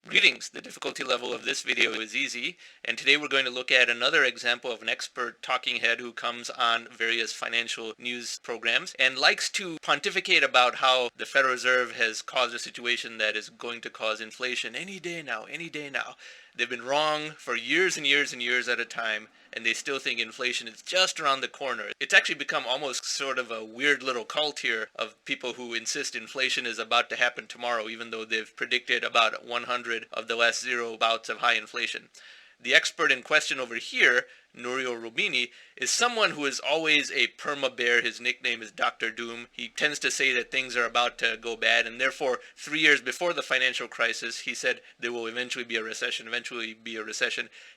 Greetings. The difficulty level of this video is easy, and today we're going to look at another example of an expert talking head who comes on various financial news programs and likes to pontificate about how the Federal Reserve has caused a situation that is going to cause inflation any day now, any day now. They've been wrong for years and years and years at a time, and they still think inflation is just around the corner. It's actually become almost sort of a weird little cult here of people who insist inflation is about to happen tomorrow, even though they've predicted about 100 of the last zero bouts of high inflation. The expert in question over here, Nouriel Roubini, is someone who is always a perma-bear. His nickname is Dr. Doom. He tends to say that things are about to go bad, and therefore 3 years before the financial crisis, he said there will eventually be a recession,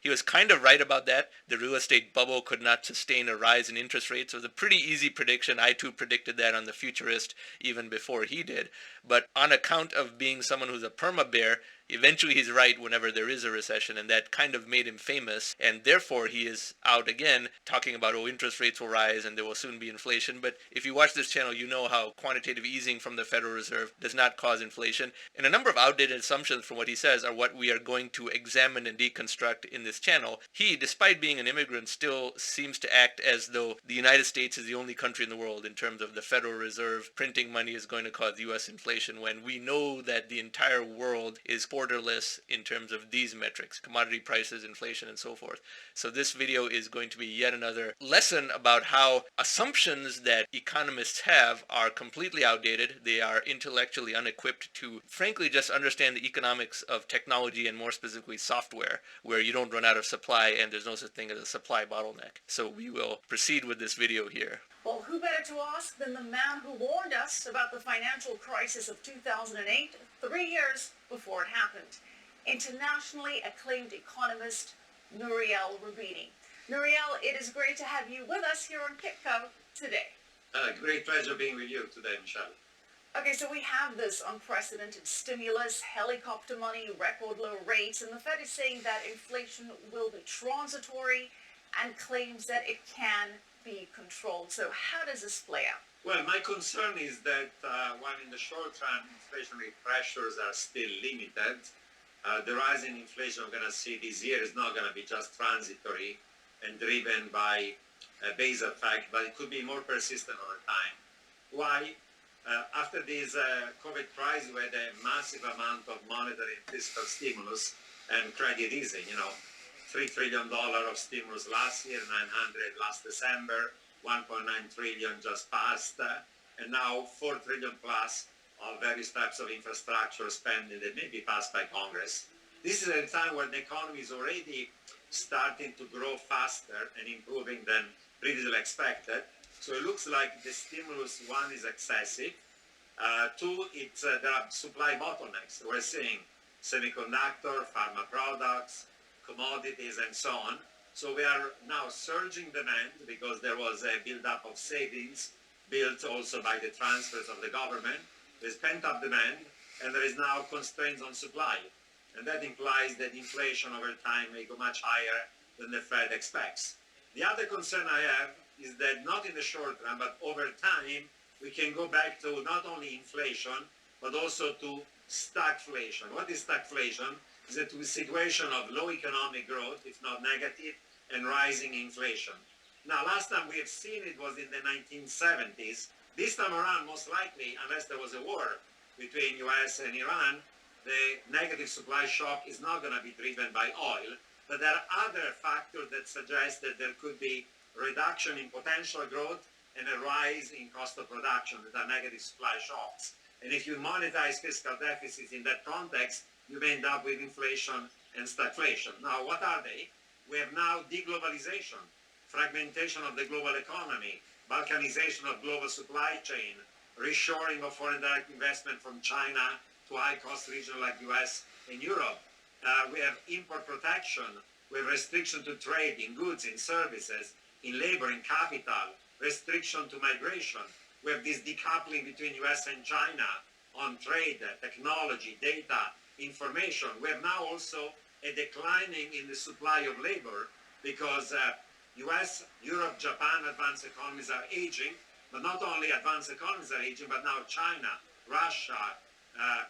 He was kind of right about that. The real estate bubble could not sustain a rise in interest rates. It was a pretty easy prediction. I too predicted that on the Futurist even before he did. But on account of being someone who's a perma-bear, eventually he's right whenever there is a recession, and that kind of made him famous, and therefore he is out again talking about, oh, interest rates will rise and there will soon be inflation. But if you watch this channel, you know how quantitative easing from the Federal Reserve does not cause inflation. And a number of outdated assumptions from what he says are what we are going to examine and deconstruct in this channel. He, despite being an immigrant, still seems to act as though the United States is the only country in the world in terms of the Federal Reserve printing money is going to cause U.S. inflation, when we know that the entire world is borderless in terms of these metrics: commodity prices, inflation, and so forth. So this video is going to be yet another lesson about how assumptions that economists have are completely outdated. They are intellectually unequipped to, frankly, just understand the economics of technology, and more specifically software, where you don't run out of supply and there's no such thing as a supply bottleneck. So we will proceed with this video here. Well, who better to ask than the man who warned us about the financial crisis of 2008, 3 years before it happened? Internationally acclaimed economist Nouriel Roubini. Nouriel, it is great to have you with us here on Kitco today. Great pleasure being with you today, Michelle. Okay, so we have this unprecedented stimulus, helicopter money, record low rates, and the Fed is saying that inflation will be transitory and claims that it can be controlled. So how does this play out? Well, my concern is that while in the short run inflationary pressures are still limited, the rise in inflation we're going to see this year is not going to be just transitory and driven by a base effect, but it could be more persistent over time. Why? After this COVID crisis, we had a massive amount of monetary and fiscal stimulus and credit easing. $3 trillion of stimulus last year, 900 last December, 1.9 trillion just passed, and now 4 trillion plus of various types of infrastructure spending that may be passed by Congress. This is a time when the economy is already starting to grow faster and improving than previously expected. So it looks like the stimulus, one, is excessive. Two, there are supply bottlenecks. We're seeing semiconductor, pharma products, commodities, and so on. So we are now surging demand because there was a build-up of savings built also by the transfers of the government. There's pent-up demand, and there is now constraints on supply. And that implies that inflation over time may go much higher than the Fed expects. The other concern I have is that not in the short run, but over time, we can go back to not only inflation, but also to stagflation. What is stagflation? Is a situation of low economic growth, if not negative, and rising inflation. Now, last time we have seen it was in the 1970s. This time around, most likely, unless there was a war between US and Iran, the negative supply shock is not going to be driven by oil, but there are other factors that suggest that there could be reduction in potential growth and a rise in cost of production that are negative supply shocks. And if you monetize fiscal deficits in that context, you may end up with inflation and stagflation. Now, what are they? We have now deglobalization, fragmentation of the global economy, balkanization of global supply chain, reshoring of foreign direct investment from China to high-cost regions like US and Europe. We have import protection, we have restriction to trade in goods, in services, in labor, in capital, restriction to migration. We have this decoupling between US and China on trade, technology, data, information. We have now also a declining in the supply of labor because US, Europe, Japan, advanced economies are aging, but not only advanced economies are aging, but now China, Russia,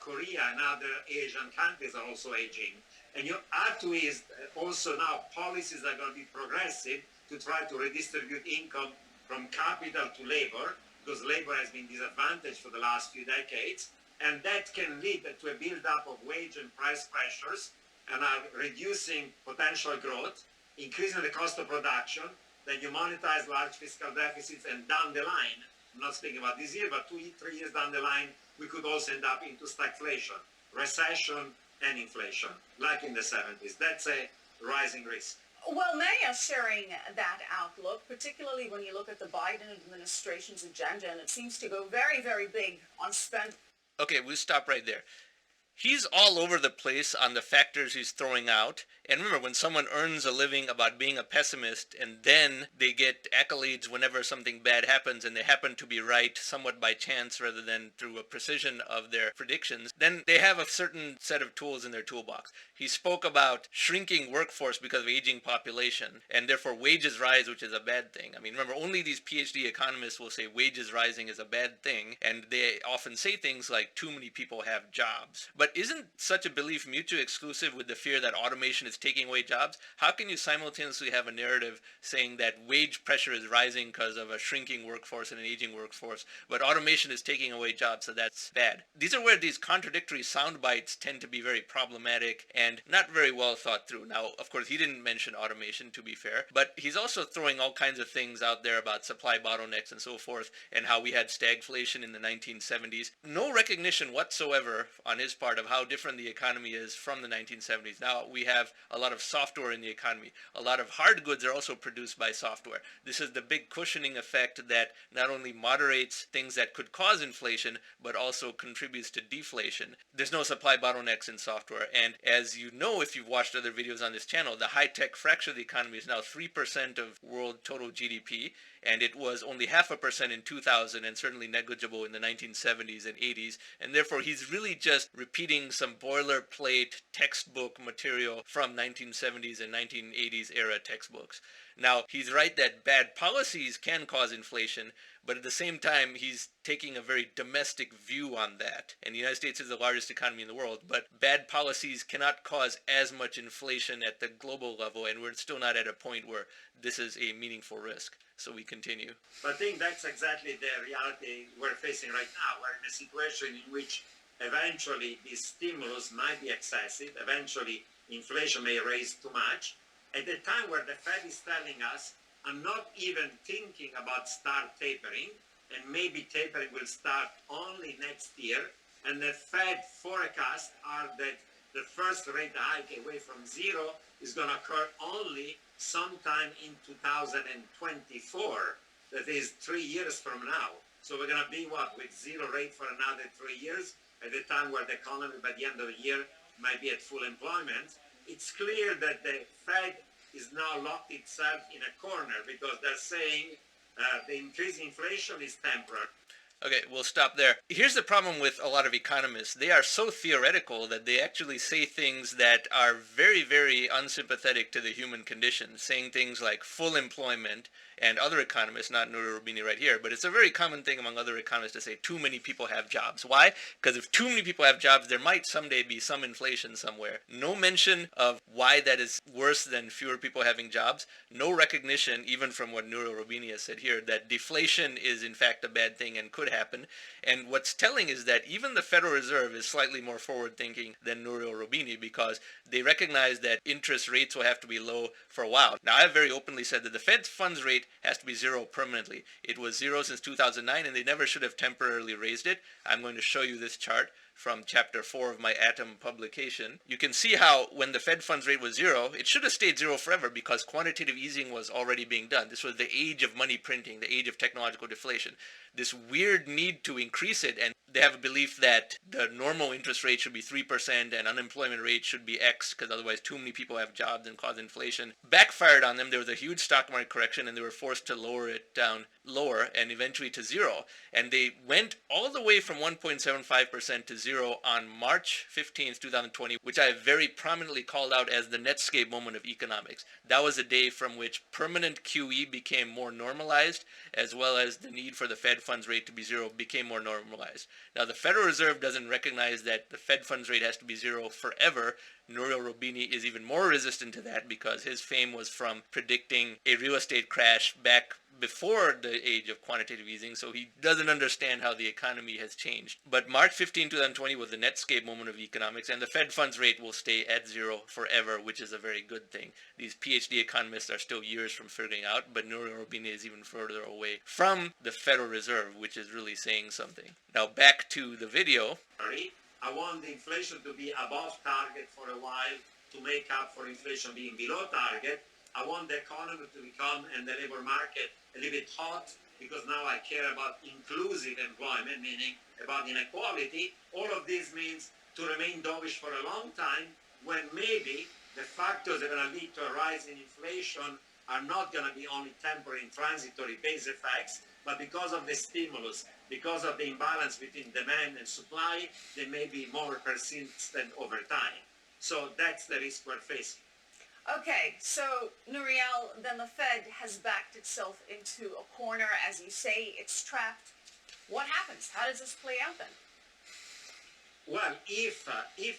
Korea and other Asian countries are also aging. And you add to it also now policies are going to be progressive to try to redistribute income from capital to labor, because labor has been disadvantaged for the last few decades. And that can lead to a build-up of wage and price pressures and are reducing potential growth, increasing the cost of production. Then you monetize large fiscal deficits, and down the line, I'm not speaking about this year, but 2-3 years down the line, we could also end up into stagflation, recession, and inflation, like in the 70s. That's a rising risk. Well, many are sharing that outlook, particularly when you look at the Biden administration's agenda, and it seems to go very, very big on spend. Okay, we'll stop right there. He's all over the place on the factors he's throwing out. And remember, when someone earns a living about being a pessimist and then they get accolades whenever something bad happens and they happen to be right somewhat by chance rather than through a precision of their predictions, then they have a certain set of tools in their toolbox. He spoke about shrinking workforce because of aging population and therefore wages rise, which is a bad thing. I mean, remember, only these PhD economists will say wages rising is a bad thing, and they often say things like too many people have jobs. But isn't such a belief mutually exclusive with the fear that automation is taking away jobs? How can you simultaneously have a narrative saying that wage pressure is rising because of a shrinking workforce and an aging workforce, but automation is taking away jobs, so that's bad? These are where these contradictory sound bites tend to be very problematic and not very well thought through. Now, of course, he didn't mention automation, to be fair, but he's also throwing all kinds of things out there about supply bottlenecks and so forth, and how we had stagflation in the 1970s. No recognition whatsoever on his part of how different the economy is from the 1970s. Now we have a lot of software in the economy. A lot of hard goods are also produced by software. This is the big cushioning effect that not only moderates things that could cause inflation, but also contributes to deflation. There's no supply bottlenecks in software. And as you know, if you've watched other videos on this channel, the high-tech fracture of the economy is now 3% of world total GDP. And it was only 0.5% in 2000 and certainly negligible in the 1970s and 80s. And therefore, he's really just repeating some boilerplate textbook material from 1970s and 1980s era textbooks. Now, he's right that bad policies can cause inflation, but at the same time, he's taking a very domestic view on that. And the United States is the largest economy in the world, but bad policies cannot cause as much inflation at the global level, and we're still not at a point where this is a meaningful risk. So we continue. I think that's exactly the reality we're facing right now. We're in a situation in which eventually this stimulus might be excessive, eventually inflation may raise too much. At the time where the Fed is telling us, I'm not even thinking about start tapering, and maybe tapering will start only next year, and the Fed forecasts are that the first rate hike away from zero is going to occur only sometime in 2024. That is 3 years from now. So we're going to be with zero rate for another 3 years at the time where the economy by the end of the year might be at full employment. It's clear that the Fed is now locked itself in a corner because they're saying the increasing inflation is temporary. Okay, we'll stop there. Here's the problem with a lot of economists. They are so theoretical that they actually say things that are very, very unsympathetic to the human condition, saying things like full employment, and other economists, not Nouriel Roubini right here, but it's a very common thing among other economists to say too many people have jobs. Why? Because if too many people have jobs, there might someday be some inflation somewhere. No mention of why that is worse than fewer people having jobs. No recognition, even from what Nouriel Roubini has said here, that deflation is in fact a bad thing and could happen. And what's telling is that even the Federal Reserve is slightly more forward-thinking than Nouriel Roubini, because they recognize that interest rates will have to be low for a while. Now, I've very openly said that the Fed's funds rate has to be zero permanently. It was zero since 2009, and they never should have temporarily raised it. I'm going to show you this chart from chapter 4 of my Atom publication. You can see how when the Fed funds rate was zero, it should have stayed zero forever because quantitative easing was already being done. This was the age of money printing, the age of technological deflation. This weird need to increase it, and they have a belief that the normal interest rate should be 3% and unemployment rate should be X because otherwise too many people have jobs and cause inflation. Backfired on them. There was a huge stock market correction and they were forced to lower it down lower and eventually to zero. And they went all the way from 1.75% to zero on March 15th, 2020, which I very prominently called out as the Netscape moment of economics. That was a day from which permanent QE became more normalized, as well as the need for the Fed funds rate to be zero became more normalized. Now, the Federal Reserve doesn't recognize that the Fed funds rate has to be zero forever. Nouriel Roubini is even more resistant to that because his fame was from predicting a real estate crash back before the age of quantitative easing, so he doesn't understand how the economy has changed. But March 15, 2020 was the Netscape moment of economics, and the Fed funds rate will stay at zero forever, which is a very good thing. These PhD economists are still years from figuring out, but Nouriel Roubini is even further away from the Federal Reserve, which is really saying something. Now back to the video. I want the inflation to be above target for a while to make up for inflation being below target. I want the economy to become and the labor market a little bit hot because now I care about inclusive employment, meaning about inequality. All of this means to remain dovish for a long time when maybe the factors that are going to lead to a rise in inflation are not going to be only temporary and transitory base effects, but because of the stimulus, because of the imbalance between demand and supply, they may be more persistent over time. So that's the risk we're facing. Okay, so Nouriel, then the Fed has backed itself into a corner, as you say, it's trapped. What happens? How does this play out then? Well, if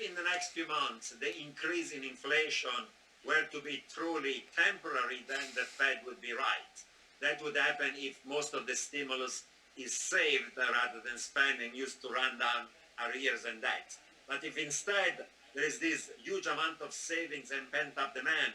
in the next few months the increase in inflation were to be truly temporary, then the Fed would be right. That would happen if most of the stimulus is saved rather than spent and used to run down arrears and debt. But if instead there is this huge amount of savings and pent-up demand.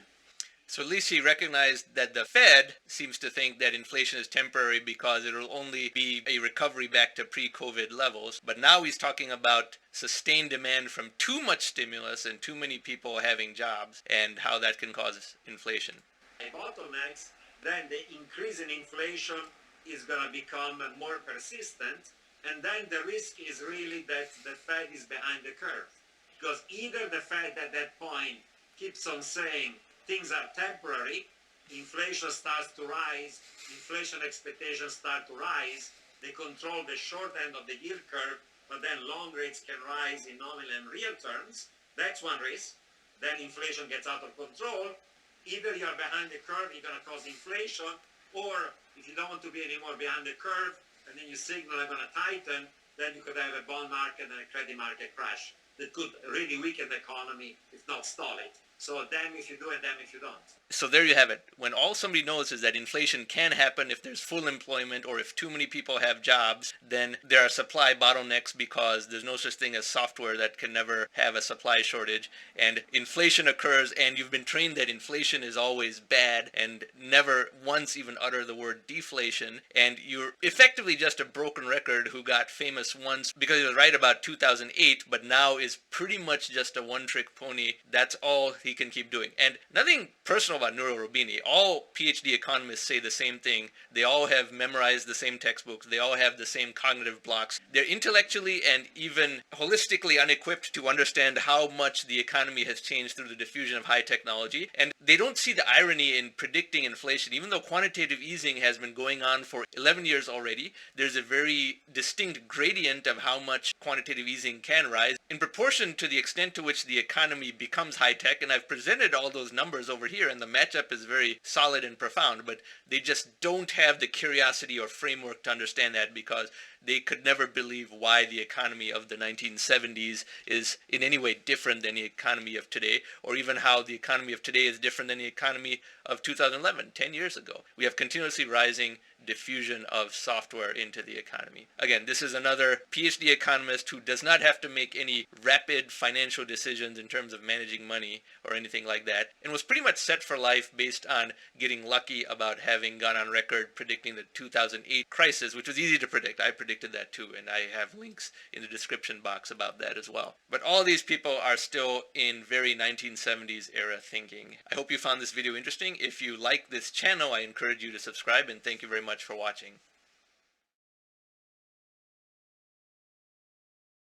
So at least he recognized that the Fed seems to think that inflation is temporary because it will only be a recovery back to pre-COVID levels. But now he's talking about sustained demand from too much stimulus and too many people having jobs and how that can cause inflation. Bottlenecks, then the increase in inflation is going to become more persistent. And then the risk is really that the Fed is behind the curve. Because either the Fed at that point keeps on saying things are temporary, inflation starts to rise, inflation expectations start to rise, they control the short end of the yield curve, but then long rates can rise in nominal and real terms. That's one risk. Then inflation gets out of control. Either you're behind the curve, you're going to cause inflation, or if you don't want to be anymore behind the curve, and then you signal are going to tighten, then you could have a bond market and a credit market crash that could really weaken the economy, if not stall it. So damn if you do and damn if you don't. So there you have it. When all somebody knows is that inflation can happen if there's full employment or if too many people have jobs, then there are supply bottlenecks because there's no such thing as software that can never have a supply shortage. And inflation occurs and you've been trained that inflation is always bad and never once even utter the word deflation. And you're effectively just a broken record who got famous once because he was right about 2008, but now is pretty much just a one-trick pony. That's all he can keep doing. And nothing personal about Nouriel Roubini. All PhD economists say the same thing. They all have memorized the same textbooks. They all have the same cognitive blocks. They're intellectually and even holistically unequipped to understand how much the economy has changed through the diffusion of high technology. And they don't see the irony in predicting inflation. Even though quantitative easing has been going on for 11 years already, there's a very distinct gradient of how much quantitative easing can rise in proportion to the extent to which the economy becomes high-tech. And I've presented all those numbers over here, and the matchup is very solid and profound, but they just don't have the curiosity or framework to understand that because they could never believe why the economy of the 1970s is in any way different than the economy of today, or even how the economy of today is different than the economy of 2011, 10 years ago. We have continuously rising diffusion of software into the economy. Again, this is another PhD economist who does not have to make any rapid financial decisions in terms of managing money or anything like that, and was pretty much set for life based on getting lucky about having gone on record predicting the 2008 crisis, which was easy to predict. I predicted that too, and I have links in the description box about that as well. But all these people are still in very 1970s era thinking. I hope you found this video interesting. If you like this channel, I encourage you to subscribe, and thank you very much for watching.